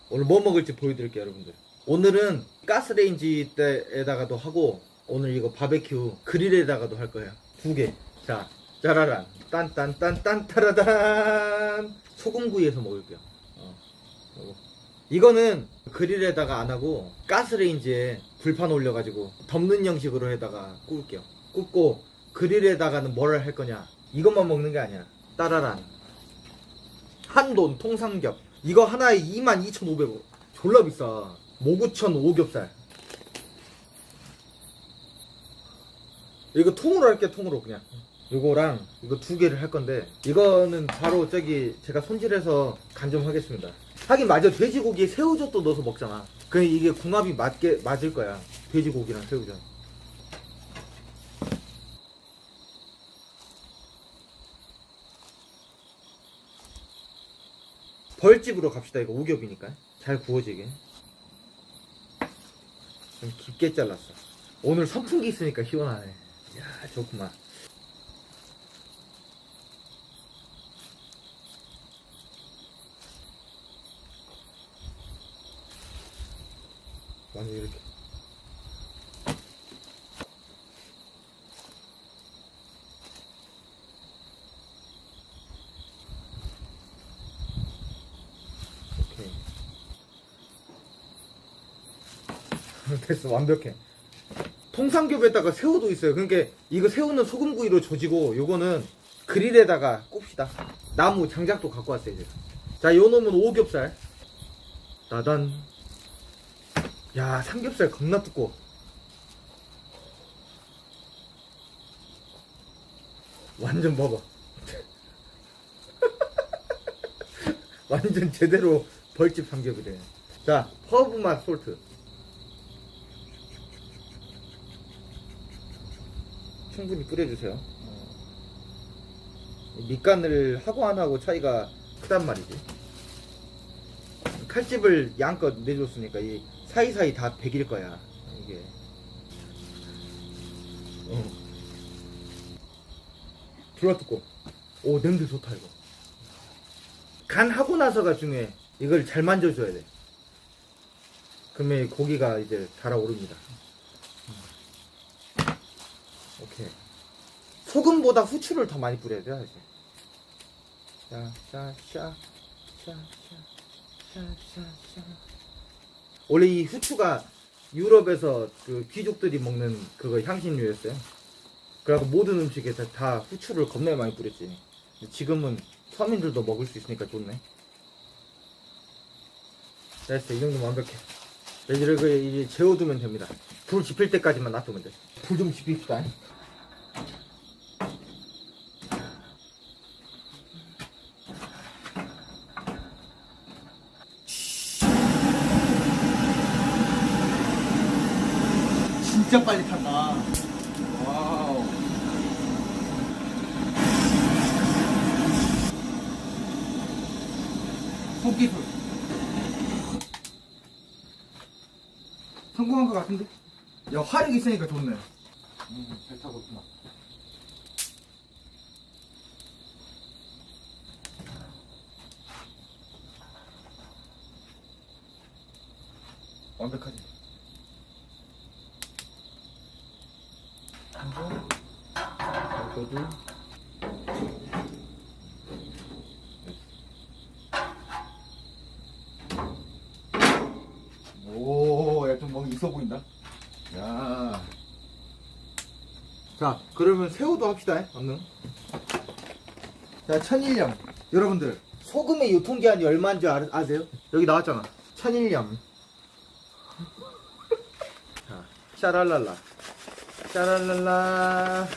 오늘 뭐 먹을지 보여드릴게요 여러분들. 오늘은 가스레인지에다가도 하고 오늘 이거 바베큐 그릴에다가도 할 거예요. 2개. 자, 짜라란 딴딴딴딴 타라단 소금구이에서 먹을게요. 요거. 이거는 그릴에다가 안 하고 가스레인지에 불판 올려가지고 덮는 형식으로 해다가 구울게요. 굽고 그릴에다가는 뭘 할 거냐, 이것만 먹는 게 아니야. 따라란 한돈 통삼겹 이거 하나에 22,500원. 졸라 비싸. 모구천 오겹살. 이거 통으로 할게. 통으로 그냥 이거랑 이거 2개를 할 건데 이거는 바로 저기 제가 손질해서 간 좀 하겠습니다. 하긴 맞아, 돼지고기에 새우젓도 넣어서 먹잖아. 그래 이게 궁합이 맞을 거야, 돼지고기랑 새우젓. 벌집으로 갑시다. 이거 오겹이니까 잘 구워지게. 좀 깊게 잘랐어. 오늘 선풍기 있으니까 시원하네. 이야 좋구만. 완전 이렇게. 오케이. 됐어, 완벽해. 통삼겹에다가 새우도 있어요. 그러니까 이거 새우는 소금구이로 조지고 요거는 그릴에다가 굽시다. 나무 장작도 갖고 왔어요 제가. 자, 요 놈은 오겹살. 따단. 야, 삼겹살 겁나 두꺼워. 완전 봐봐. 완전 제대로 벌집 삼겹이래. 자, 허브 맛 솔트. 충분히 뿌려주세요. 밑간을 하고 안 하고 차이가 크단 말이지. 칼집을 양껏 내줬으니까 이 사이사이 다 배길 거야 이게. 졸라 두꺼워. 오, 냄새 좋다 이거. 간 하고 나서가 중요해. 이걸 잘 만져줘야 돼. 그러면 고기가 이제 달아오릅니다. 오케이. 소금보다 후추를 더 많이 뿌려야 돼 이제. 샤샤샤샤샤샤샤. 원래 이 후추가 유럽에서 그 귀족들이 먹는 그거 향신료였어요. 그래갖고 모든 음식에 다 후추를 겁나 많이 뿌렸지. 지금은 서민들도 먹을 수 있으니까 좋네. 됐어, 이 정도면 완벽해. 이렇게 이제 재워두면 됩니다. 불 지필 때까지만 놔두면 돼. 불 좀 지핍시다. 진짜 빨리 탄다. 와우. 손기술. 성공한 것 같은데? 야, 화력 있으니까 좋네. 잘 타고 있구나. 완벽하지? 저도 오, 야, 좀 뭔가 있어 보인다. 야. 자, 그러면 새우도 합시다. 얼른. 자, 천일염. 여러분들, 소금의 유통기한이 얼마인 줄 아세요? 여기 나왔잖아. 천일염. 자, 샤랄랄라. 샤랄랄라.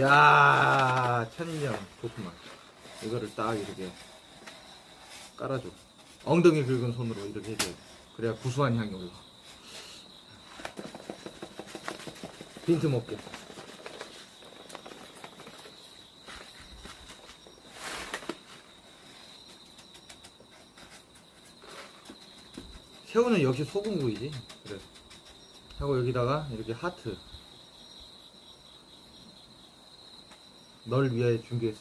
야, 천일염. 좋구만. 이거를 딱 이렇게 깔아줘. 엉덩이 긁은 손으로 이렇게 해줘야 돼. 그래야 구수한 향이 올라. 빈틈없게. 새우는 역시 소금구이지. 그래. 하고 여기다가 이렇게 하트. 널 위해 준비했어.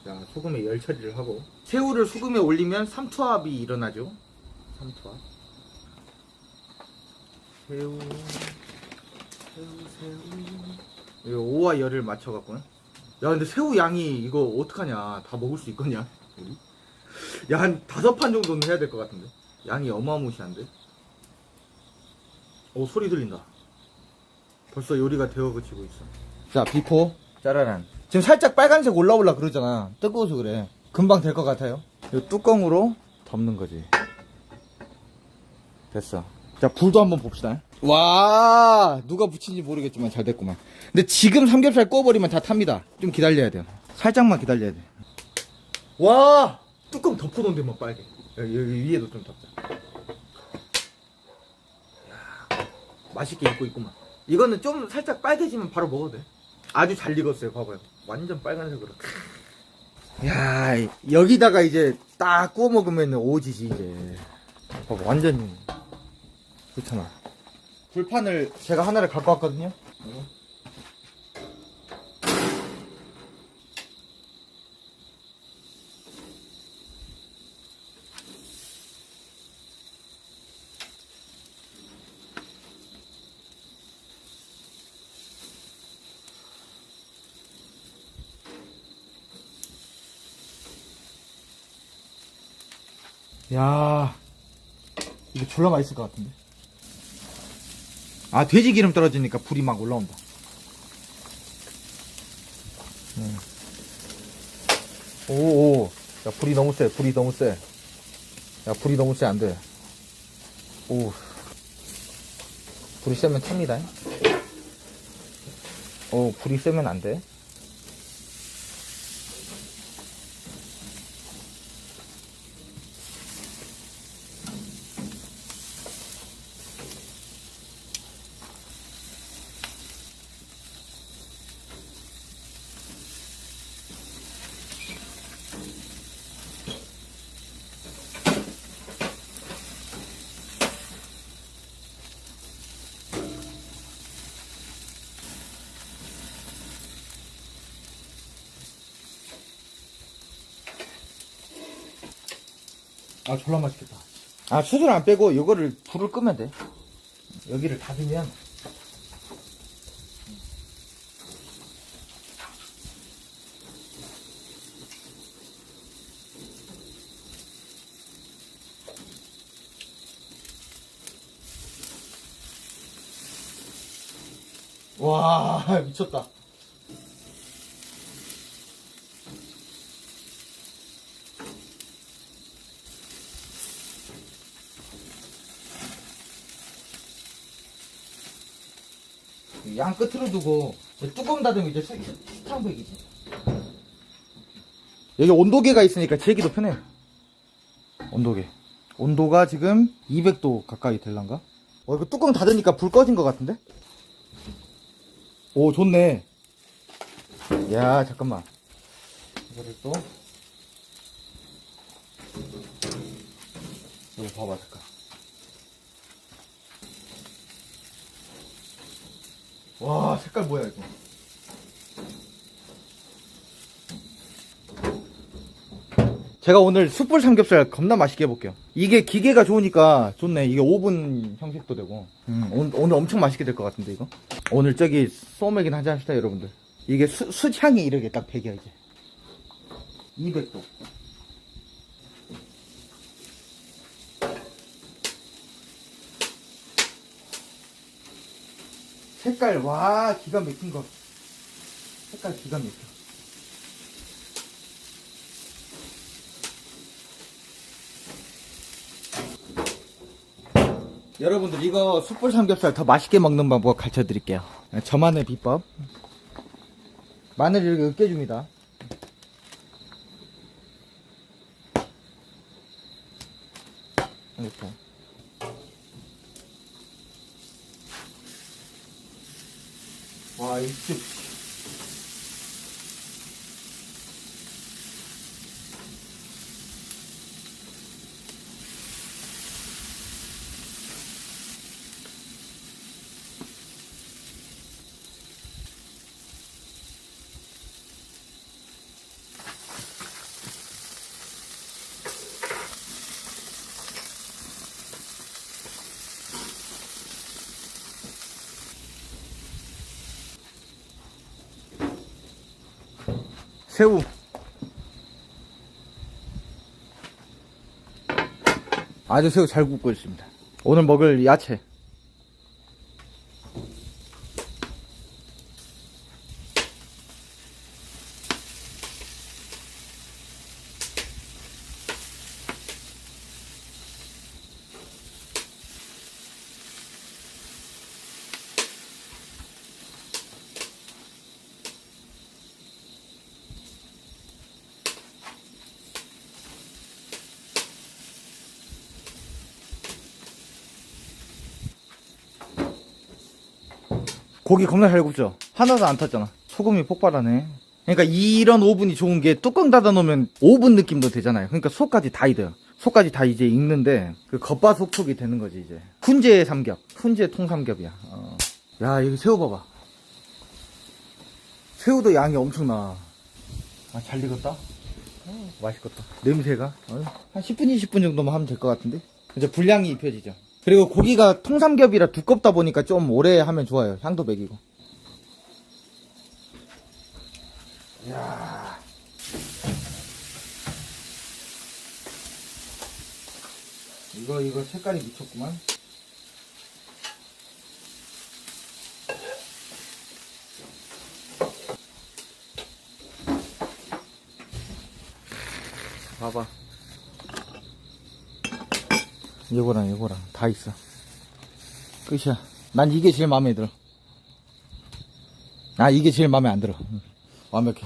자, 소금에 열 처리를 하고 새우를 소금에 올리면 삼투압이 일어나죠. 삼투압. 새우. 이거 오와 열을 맞춰갖고. 야, 근데 새우 양이 이거 어떡하냐. 다 먹을 수 있겠냐? 우리? 야, 한 5판 정도는 해야 될 것 같은데. 양이 어마무시한데. 오, 소리 들린다. 벌써 요리가 되어지고 있어. 자, 비포 짜라란. 지금 살짝 빨간색 올라올라 그러잖아. 뜨거워서 그래. 금방 될 것 같아요. 이 뚜껑으로 덮는 거지. 됐어. 자, 불도 한번 봅시다. 와, 누가 붙인지 모르겠지만 잘 됐구만. 근데 지금 삼겹살 구워버리면 다 탑니다. 좀 기다려야 돼요. 살짝만 기다려야 돼. 와, 뚜껑 덮어놓은데 막 빨개. 여기 위에도 좀 덮자. 이야, 맛있게 익고 있구만. 이거는 좀 살짝 빨개지면 바로 먹어도 돼. 아주 잘 익었어요. 봐봐요. 완전 빨간색으로. 야, 여기다가 이제 딱 구워 먹으면 오지지 이제. 봐봐, 완전 좋잖아. 불판을 제가 하나를 갖고 왔거든요. 야, 이거 졸라 맛있을 것 같은데. 아, 돼지 기름 떨어지니까 불이 막 올라온다. 오, 야, 불이 너무 세, 불이 너무 세. 야, 불이 너무 세, 안 돼. 오, 불이 세면 탑니다. 오, 불이 세면 안 돼. 아, 졸라 맛있겠다. 아, 수술 안 빼고 이거를 불을 끄면 돼. 여기를 닫으면. 와, 미쳤다. 양 끝으로 두고 뚜껑 닫으면 이제 수탕백이지. 여기 온도계가 있으니까 재기도 편해. 온도계. 온도가 지금 200도 가까이 될란가? 이거 뚜껑 닫으니까 불 꺼진 것 같은데? 오, 좋네. 야, 잠깐만. 이거를 또. 이거 봐봐, 잠깐. 와, 색깔 뭐야, 이거. 제가 오늘 숯불 삼겹살 겁나 맛있게 해볼게요. 이게 기계가 좋으니까 좋네. 이게 오븐 형식도 되고. 오늘 엄청 맛있게 될 것 같은데, 이거. 오늘 저기 소맥이나 한잔 합시다, 여러분들. 이게 숯향이 이렇게 딱 배겨, 이제. 200도. 색깔, 와, 기가 막힌 거. 색깔 기가 막혀. 여러분들, 이거 숯불 삼겹살 더 맛있게 먹는 방법 가르쳐 드릴게요. 저만의 비법. 마늘을 이렇게 으깨줍니다. 이렇게. 와, 이 집. 새우. 아주 새우 잘 굽고 있습니다. 오늘 먹을 야채. 고기 겁나 잘 굽죠? 하나도 안 탔잖아. 소금이 폭발하네. 그러니까 이런 오븐이 좋은 게 뚜껑 닫아 놓으면 오븐 느낌도 되잖아요. 그러니까 속까지 다 익어요. 속까지 다 이제 익는데 그 겉바속촉이 되는 거지 이제. 훈제 삼겹, 훈제 통삼겹이야. 야, 여기 새우 봐봐. 새우도 양이 엄청나. 아, 잘 익었다. 맛있겠다. 냄새가 한 10분 20분 정도만 하면 될 것 같은데. 이제 분량이 입혀지죠. 그리고 고기가 통삼겹이라 두껍다 보니까 좀 오래 하면 좋아요. 향도 배기고. 이야. 이거 색깔이 미쳤구만. 봐봐. 이거랑 다 있어. 끝이야. 난 이게 제일 마음에 들어. 아, 이게 제일 마음에 안 들어. 완벽해.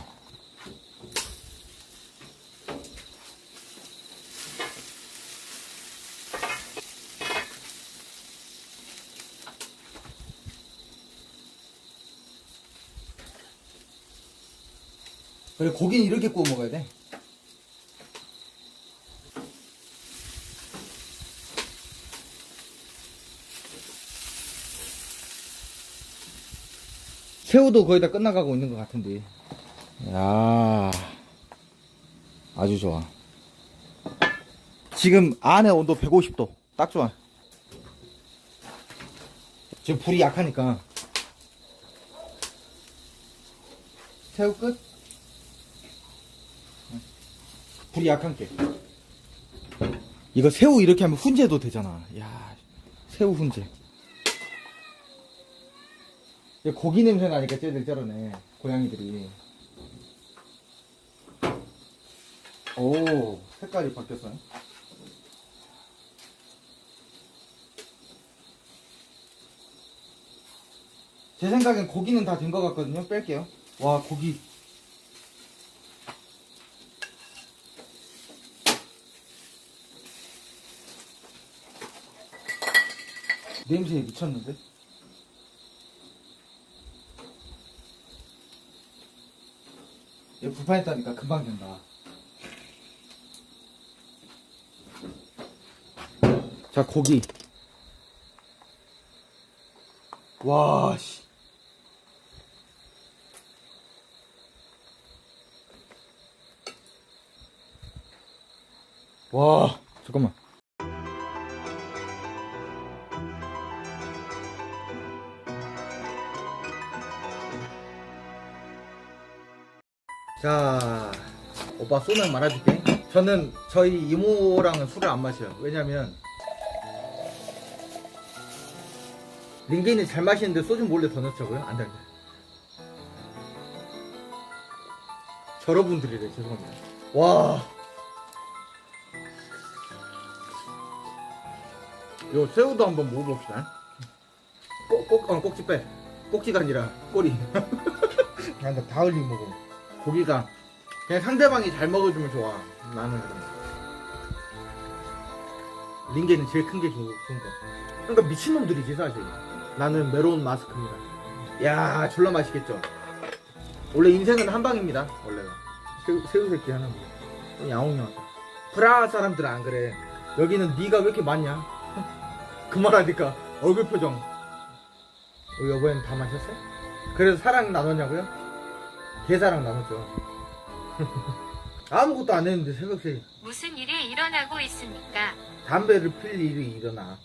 그래, 고기는 이렇게 구워 먹어야 돼. 새우도 거의 다 끝나가고 있는 것 같은데. 야, 아주 좋아. 지금 안에 온도 150도. 딱 좋아. 지금 불이 약하니까. 새우 끝? 불이 약한 게. 이거 새우 이렇게 하면 훈제도 되잖아. 야, 새우 훈제. 고기 냄새 나니까 쟤들 저러네. 고양이들이. 오, 색깔이 바뀌었어요. 제 생각엔 고기는 다 된 것 같거든요. 뺄게요. 와, 고기. 냄새에 미쳤는데? 이거 불판했다니까 금방 된다. 자, 고기. 와, 씨. 와, 잠깐만. 자, 오빠 소맥 말아줄게. 저는 저희 이모랑은 술을 안 마셔요. 왜냐면 링게인이 잘 마시는데 소주 몰래 더 넣자고요? 안 돼. 여러분들이래. 죄송합니다. 와, 요 새우도 한번 먹어봅시다. 꼭지 빼. 꼭지가 아니라 꼬리. 그냥 다 흘리고 먹어. 고기가 그냥 상대방이 잘 먹어주면 좋아. 나는 그런 링게는 제일 큰 게 좋은 거. 그러니까 미친놈들이지 사실. 나는 메론 마스크입니다. 야, 졸라 맛있겠죠. 원래 인생은 한 방입니다. 원래가 새우 새끼 하나입니다. 야옹야옹. 프라하 사람들은 안 그래. 여기는 네가 왜 이렇게 많냐? 그 말하니까 얼굴 표정. 여보엔 다 마셨어? 그래서 사랑 나눴냐고요? 개사랑 나눴죠. 아무것도 안 했는데 새벽 3시. 무슨 일이 일어나고 있습니까? 담배를 필 일이 일어나.